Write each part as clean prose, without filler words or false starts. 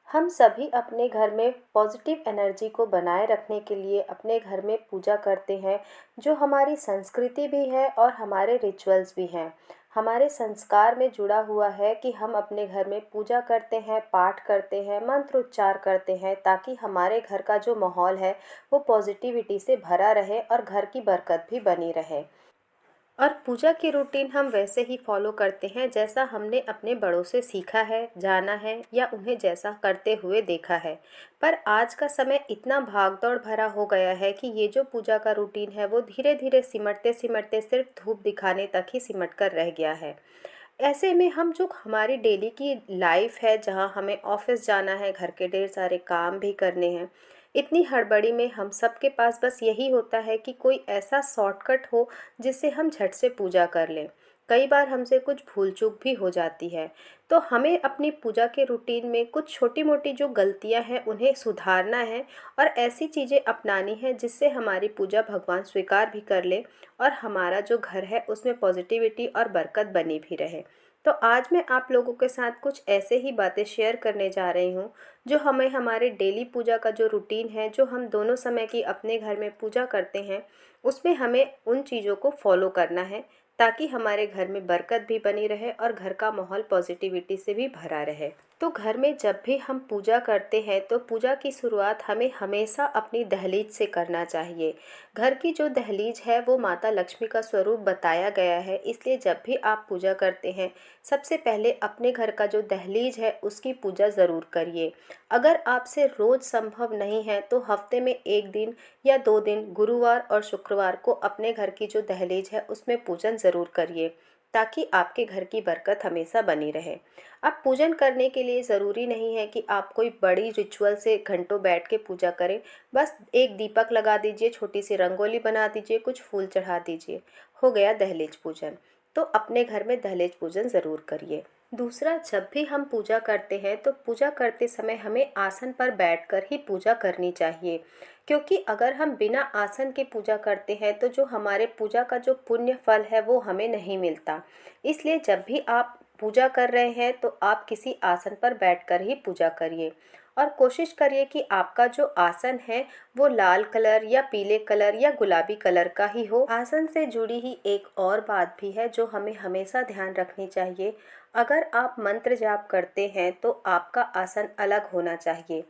हम सभी अपने घर में पॉजिटिव एनर्जी को बनाए रखने के लिए अपने घर में पूजा करते हैं, जो हमारी संस्कृति भी है और हमारे रिचुअल्स भी हैं। हमारे संस्कार में जुड़ा हुआ है कि हम अपने घर में पूजा करते हैं, पाठ करते हैं, मंत्र उच्चार करते हैं, ताकि हमारे घर का जो माहौल है वो पॉजिटिविटी से भरा रहे और घर की बरकत भी बनी रहे। और पूजा की रूटीन हम वैसे ही फॉलो करते हैं जैसा हमने अपने बड़ों से सीखा है, जाना है या उन्हें जैसा करते हुए देखा है। पर आज का समय इतना भागदौड़ भरा हो गया है कि ये जो पूजा का रूटीन है वो धीरे धीरे सिमटते सिमटते सिर्फ धूप दिखाने तक ही सिमट कर रह गया है। ऐसे में हम जो हमारी डेली की लाइफ है, जहाँ हमें ऑफिस जाना है, घर के ढेर सारे काम भी करने हैं, इतनी हड़बड़ी में हम सबके पास बस यही होता है कि कोई ऐसा शॉर्टकट हो जिससे हम झट से पूजा कर लें। कई बार हमसे कुछ भूल चूक भी हो जाती है। तो हमें अपनी पूजा के रूटीन में कुछ छोटी मोटी जो गलतियां हैं उन्हें सुधारना है और ऐसी चीज़ें अपनानी है जिससे हमारी पूजा भगवान स्वीकार भी कर ले और हमारा जो घर है उसमें पॉजिटिविटी और बरकत बनी भी रहे। तो आज मैं आप लोगों के साथ कुछ ऐसे ही बातें शेयर करने जा रही हूँ, जो हमें हमारे डेली पूजा का जो रूटीन है, जो हम दोनों समय की अपने घर में पूजा करते हैं, उसमें हमें उन चीज़ों को फॉलो करना है, ताकि हमारे घर में बरकत भी बनी रहे और घर का माहौल पॉजिटिविटी से भी भरा रहे। तो घर में जब भी हम पूजा करते हैं तो पूजा की शुरुआत हमें हमेशा अपनी दहलीज से करना चाहिए। घर की जो दहलीज है वो माता लक्ष्मी का स्वरूप बताया गया है, इसलिए जब भी आप पूजा करते हैं सबसे पहले अपने घर का जो दहलीज है उसकी पूजा ज़रूर करिए। अगर आपसे रोज़ संभव नहीं है तो हफ्ते में एक दिन या 2 दिन, गुरुवार और शुक्रवार को अपने घर की जो दहलीज है उसमें पूजन ज़रूर करिए, ताकि आपके घर की बरकत हमेशा बनी रहे। अब पूजन करने के लिए ज़रूरी नहीं है कि आप कोई बड़ी रिचुअल से घंटों बैठ के पूजा करें। बस एक दीपक लगा दीजिए, छोटी सी रंगोली बना दीजिए, कुछ फूल चढ़ा दीजिए, हो गया दहलीज पूजन। तो अपने घर में दहलीज पूजन ज़रूर करिए। दूसरा, जब भी हम पूजा करते हैं तो पूजा करते समय हमें आसन पर बैठकर ही पूजा करनी चाहिए, क्योंकि अगर हम बिना आसन के पूजा करते हैं तो जो हमारे पूजा का जो पुण्य फल है वो हमें नहीं मिलता। इसलिए जब भी आप पूजा कर रहे हैं तो आप किसी आसन पर बैठकर ही पूजा करिए और कोशिश करिए कि आपका जो आसन है वो लाल कलर या पीले कलर या गुलाबी कलर का ही हो। आसन से जुड़ी ही एक और बात भी है जो हमें हमेशा ध्यान रखनी चाहिए। अगर आप मंत्र जाप करते हैं तो आपका आसन अलग होना चाहिए।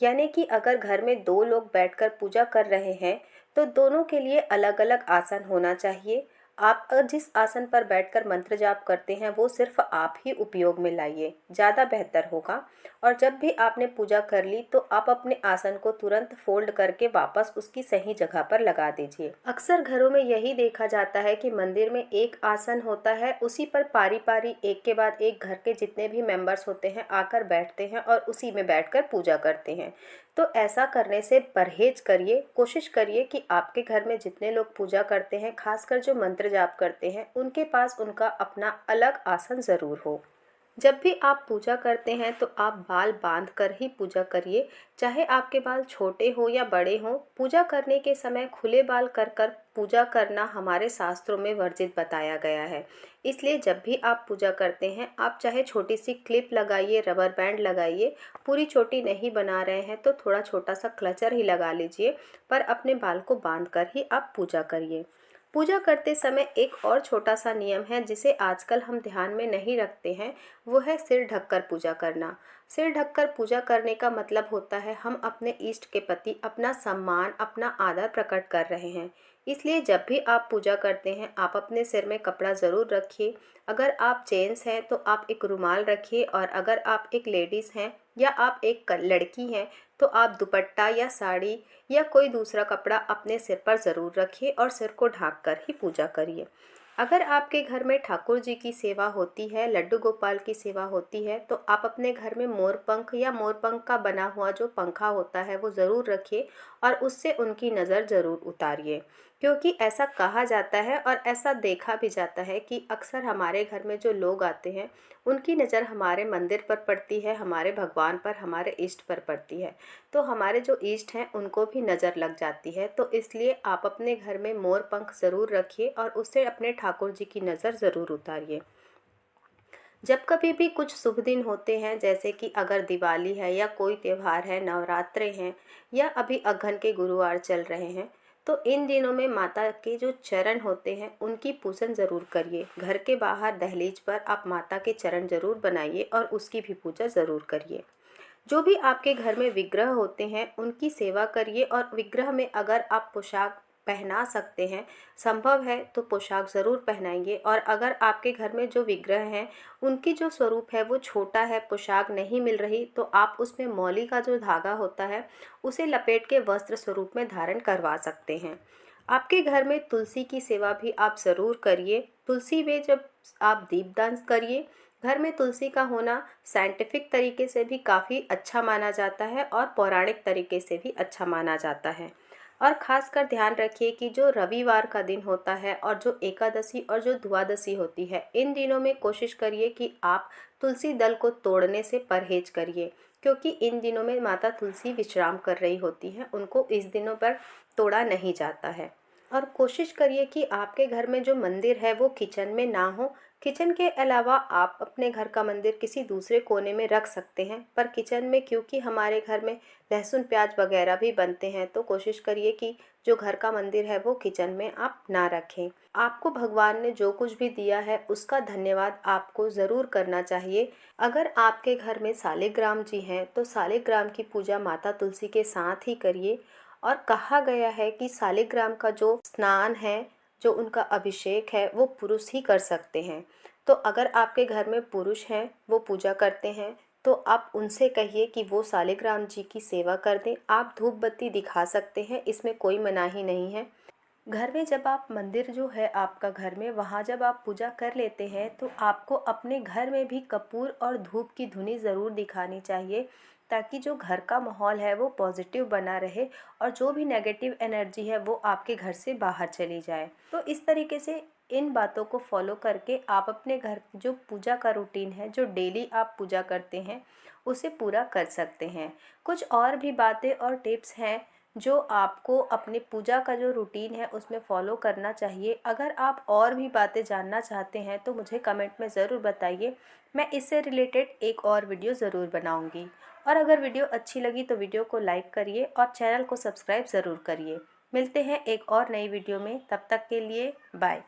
यानी कि अगर घर में 2 लोग बैठकर पूजा कर रहे हैं तो दोनों के लिए अलग अलग आसन होना चाहिए। आप जिस आसन पर बैठकर मंत्र जाप करते हैं वो सिर्फ आप ही उपयोग में लाइए, ज़्यादा बेहतर होगा। और जब भी आपने पूजा कर ली तो आप अपने आसन को तुरंत फोल्ड करके वापस उसकी सही जगह पर लगा दीजिए। अक्सर घरों में यही देखा जाता है कि मंदिर में एक आसन होता है, उसी पर पारी पारी एक के बाद एक घर के जितने भी मेंबर्स होते हैं आकर बैठते हैं और उसी में बैठकर पूजा करते हैं। तो ऐसा करने से परहेज करिए। कोशिश करिए कि आपके घर में जितने लोग पूजा करते हैं, खासकर जो मंत्र जाप करते हैं, उनके पास उनका अपना अलग आसन ज़रूर हो। जब भी आप पूजा करते हैं तो आप बाल बांध कर ही पूजा करिए, चाहे आपके बाल छोटे हो या बड़े हों। पूजा करने के समय खुले बाल कर कर पूजा करना हमारे शास्त्रों में वर्जित बताया गया है। इसलिए जब भी आप पूजा करते हैं आप चाहे छोटी सी क्लिप लगाइए, रबर बैंड लगाइए, पूरी चोटी नहीं बना रहे हैं तो थोड़ा छोटा सा क्लचर ही लगा लीजिए, पर अपने बाल को बांध कर ही आप पूजा करिए। पूजा करते समय एक और छोटा सा नियम है जिसे आजकल हम ध्यान में नहीं रखते हैं, वो है सिर ढककर पूजा करना। सिर ढककर पूजा करने का मतलब होता है हम अपने इष्ट के प्रति अपना सम्मान, अपना आदर प्रकट कर रहे हैं। इसलिए जब भी आप पूजा करते हैं आप अपने सिर में कपड़ा ज़रूर रखिए। अगर आप जेंट्स हैं तो आप एक रुमाल रखिए, और अगर आप एक लेडीज़ हैं या आप एक लड़की हैं तो आप दुपट्टा या साड़ी या कोई दूसरा कपड़ा अपने सिर पर ज़रूर रखिए और सिर को ढक कर ही पूजा करिए। अगर आपके घर में ठाकुर जी की सेवा होती है, लड्डू गोपाल की सेवा होती है, तो आप अपने घर में मोरपंख या मोरपंख का बना हुआ जो पंखा होता है वो ज़रूर रखिए और उससे उनकी नज़र ज़रूर उतारिए। क्योंकि ऐसा कहा जाता है और ऐसा देखा भी जाता है कि अक्सर हमारे घर में जो लोग आते हैं उनकी नज़र हमारे मंदिर पर पड़ती है, हमारे भगवान पर, हमारे इष्ट पर पड़ती है। तो हमारे जो इष्ट हैं उनको भी नज़र लग जाती है। तो इसलिए आप अपने घर में मोर पंख ज़रूर रखिए और उससे अपने ठाकुर जी की नज़र ज़रूर उतारिए। जब कभी भी कुछ शुभ दिन होते हैं, जैसे कि अगर दिवाली है या कोई त्यौहार है, नवरात्रे हैं या अभी अगहन के गुरुवार चल रहे हैं, तो इन दिनों में माता के जो चरण होते हैं उनकी पूजन ज़रूर करिए। घर के बाहर दहलीज पर आप माता के चरण ज़रूर बनाइए और उसकी भी पूजा ज़रूर करिए। जो भी आपके घर में विग्रह होते हैं उनकी सेवा करिए, और विग्रह में अगर आप पोशाक पहना सकते हैं, संभव है तो पोशाक ज़रूर पहनाएंगे। और अगर आपके घर में जो विग्रह हैं उनकी जो स्वरूप है वो छोटा है, पोशाक नहीं मिल रही, तो आप उसमें मौली का जो धागा होता है उसे लपेट के वस्त्र स्वरूप में धारण करवा सकते हैं। आपके घर में तुलसी की सेवा भी आप ज़रूर करिए। तुलसी में जब आप दीपदान करिए। घर में तुलसी का होना साइंटिफिक तरीके से भी काफ़ी अच्छा माना जाता है और पौराणिक तरीके से भी अच्छा माना जाता है। और ख़ासकर ध्यान रखिए कि जो रविवार का दिन होता है और जो एकादशी और जो द्वादशी होती है, इन दिनों में कोशिश करिए कि आप तुलसी दल को तोड़ने से परहेज करिए, क्योंकि इन दिनों में माता तुलसी विश्राम कर रही होती हैं, उनको इस दिनों पर तोड़ा नहीं जाता है। और कोशिश करिए कि आपके घर में जो मंदिर है वो किचन में ना हो। किचन के अलावा आप अपने घर का मंदिर किसी दूसरे कोने में रख सकते हैं, पर किचन में, क्योंकि हमारे घर में लहसुन प्याज वगैरह भी बनते हैं, तो कोशिश करिए कि जो घर का मंदिर है वो किचन में आप ना रखें। आपको भगवान ने जो कुछ भी दिया है उसका धन्यवाद आपको ज़रूर करना चाहिए। अगर आपके घर में सालिग्राम जी हैं तो सालिग्राम की पूजा माता तुलसी के साथ ही करिए। और कहा गया है कि सालिग्राम का जो स्नान है, जो उनका अभिषेक है, वो पुरुष ही कर सकते हैं। तो अगर आपके घर में पुरुष हैं, वो पूजा करते हैं, तो आप उनसे कहिए कि वो सालिग्राम जी की सेवा कर दें। आप धूप बत्ती दिखा सकते हैं, इसमें कोई मनाही नहीं है। घर में जब आप मंदिर जो है आपका घर में, वहाँ जब आप पूजा कर लेते हैं तो आपको अपने घर में भी कपूर और धूप की धुनी ज़रूर दिखानी चाहिए, ताकि जो घर का माहौल है वो पॉजिटिव बना रहे और जो भी नेगेटिव एनर्जी है वो आपके घर से बाहर चली जाए। तो इस तरीके से इन बातों को फॉलो करके आप अपने घर की जो पूजा का रूटीन है, जो डेली आप पूजा करते हैं, उसे पूरा कर सकते हैं। कुछ और भी बातें और टिप्स हैं जो आपको अपनी पूजा का जो रूटीन है उसमें फॉलो करना चाहिए। अगर आप और भी बातें जानना चाहते हैं तो मुझे कमेंट में ज़रूर बताइए, मैं इससे रिलेटेड एक और वीडियो ज़रूर बनाऊंगी। और अगर वीडियो अच्छी लगी तो वीडियो को लाइक करिए और चैनल को सब्सक्राइब ज़रूर करिए। मिलते हैं एक और नई वीडियो में, तब तक के लिए बाय।